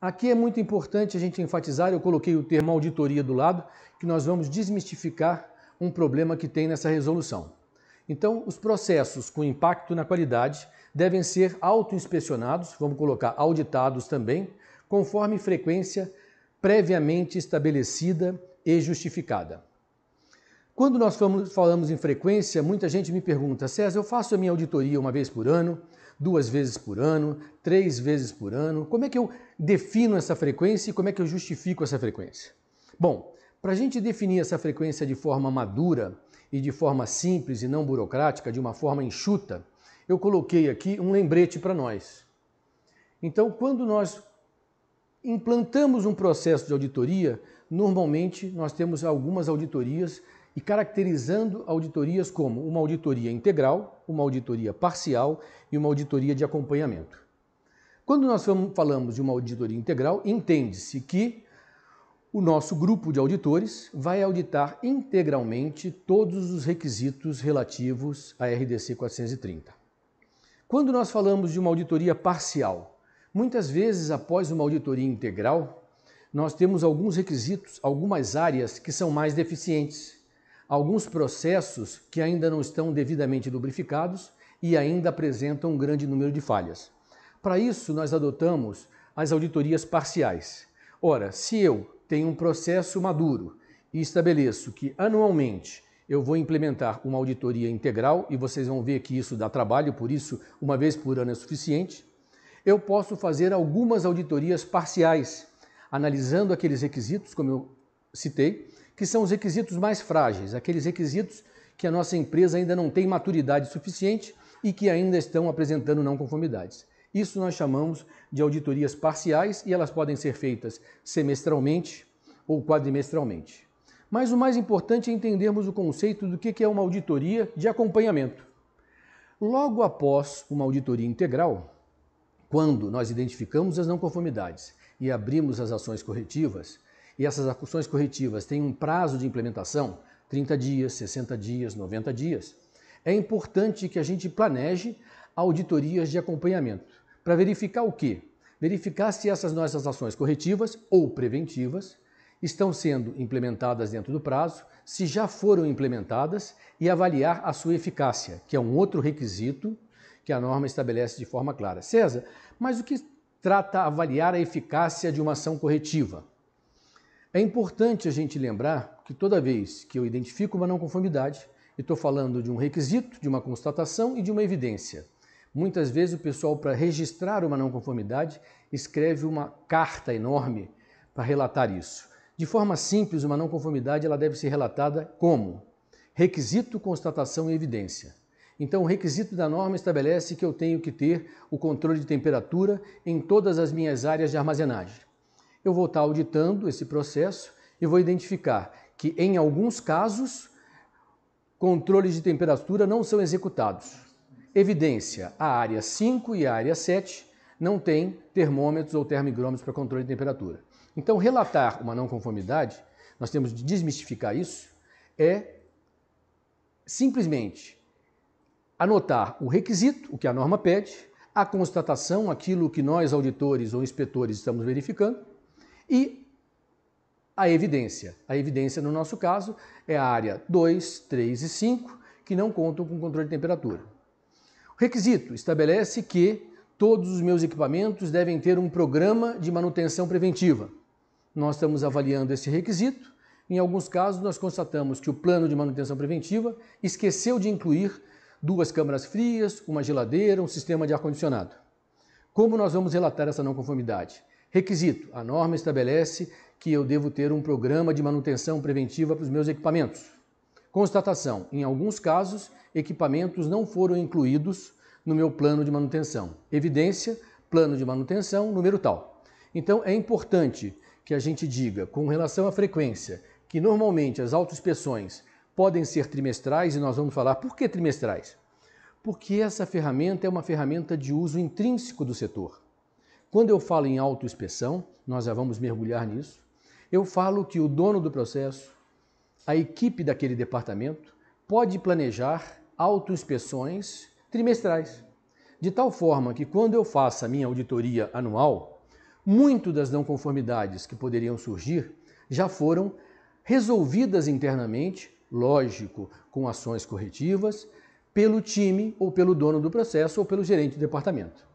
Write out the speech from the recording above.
Aqui é muito importante a gente enfatizar, eu coloquei o termo auditoria do lado, que nós vamos desmistificar um problema que tem nessa resolução. Então, os processos com impacto na qualidade devem ser autoinspecionados, vamos colocar auditados também, conforme frequência previamente estabelecida e justificada. Quando nós falamos em frequência, muita gente me pergunta: César, eu faço a minha auditoria uma vez por ano, 2 vezes por ano, 3 vezes por ano. Como é que eu defino essa frequência e como é que eu justifico essa frequência? Bom, para a gente definir essa frequência de forma madura e de forma simples e não burocrática, de uma forma enxuta, eu coloquei aqui um lembrete para nós. Então, quando nós implantamos um processo de auditoria, normalmente nós temos algumas auditorias e caracterizando auditorias como uma auditoria integral, uma auditoria parcial e uma auditoria de acompanhamento. Quando nós falamos de uma auditoria integral, entende-se que o nosso grupo de auditores vai auditar integralmente todos os requisitos relativos à RDC 430. Quando nós falamos de uma auditoria parcial, muitas vezes após uma auditoria integral, nós temos alguns requisitos, algumas áreas que são mais deficientes, alguns processos que ainda não estão devidamente lubrificados e ainda apresentam um grande número de falhas. Para isso, nós adotamos as auditorias parciais. Ora, se eu tenho um processo maduro e estabeleço que anualmente eu vou implementar uma auditoria integral, e vocês vão ver que isso dá trabalho, por isso uma vez por ano é suficiente, eu posso fazer algumas auditorias parciais, analisando aqueles requisitos, como eu citei, que são os requisitos mais frágeis, aqueles requisitos que a nossa empresa ainda não tem maturidade suficiente e que ainda estão apresentando não conformidades. Isso nós chamamos de auditorias parciais e elas podem ser feitas semestralmente ou quadrimestralmente. Mas o mais importante é entendermos o conceito do que é uma auditoria de acompanhamento. Logo após uma auditoria integral, quando nós identificamos as não conformidades e abrimos as ações corretivas, e essas ações corretivas têm um prazo de implementação, 30 dias, 60 dias, 90 dias, é importante que a gente planeje auditorias de acompanhamento. Para verificar o quê? Verificar se essas nossas ações corretivas ou preventivas estão sendo implementadas dentro do prazo, se já foram implementadas e avaliar a sua eficácia, que é um outro requisito que a norma estabelece de forma clara. César, mas o que trata avaliar a eficácia de uma ação corretiva? É importante a gente lembrar que toda vez que eu identifico uma não conformidade, eu estou falando de um requisito, de uma constatação e de uma evidência. Muitas vezes o pessoal, para registrar uma não conformidade, escreve uma carta enorme para relatar isso. De forma simples, uma não conformidade ela deve ser relatada como requisito, constatação e evidência. Então, o requisito da norma estabelece que eu tenho que ter o controle de temperatura em todas as minhas áreas de armazenagem. Eu vou estar auditando esse processo e vou identificar que, em alguns casos, controles de temperatura não são executados. Evidência, a área 5 e a área 7 não têm termômetros ou termohigrômetros para controle de temperatura. Então, relatar uma não conformidade, nós temos de desmistificar isso, é simplesmente anotar o requisito, o que a norma pede, a constatação, aquilo que nós, auditores ou inspetores, estamos verificando, e a evidência. A evidência, no nosso caso, é a área 2, 3 e 5, que não contam com controle de temperatura. O requisito estabelece que todos os meus equipamentos devem ter um programa de manutenção preventiva. Nós estamos avaliando esse requisito. Em alguns casos, nós constatamos que o plano de manutenção preventiva esqueceu de incluir 2 câmaras frias, uma geladeira, um sistema de ar-condicionado. Como nós vamos relatar essa não conformidade? Requisito: a norma estabelece que eu devo ter um programa de manutenção preventiva para os meus equipamentos. Constatação: em alguns casos, equipamentos não foram incluídos no meu plano de manutenção. Evidência: plano de manutenção, número tal. Então, é importante que a gente diga, com relação à frequência, que normalmente as autoinspeções podem ser trimestrais, e nós vamos falar por que trimestrais. Porque essa ferramenta é uma ferramenta de uso intrínseco do setor. Quando eu falo em autoinspeção, nós já vamos mergulhar nisso, eu falo que o dono do processo, a equipe daquele departamento, pode planejar autoinspeções trimestrais, de tal forma que quando eu faço a minha auditoria anual, muito das não conformidades que poderiam surgir já foram resolvidas internamente, lógico, com ações corretivas, pelo time ou pelo dono do processo ou pelo gerente do departamento.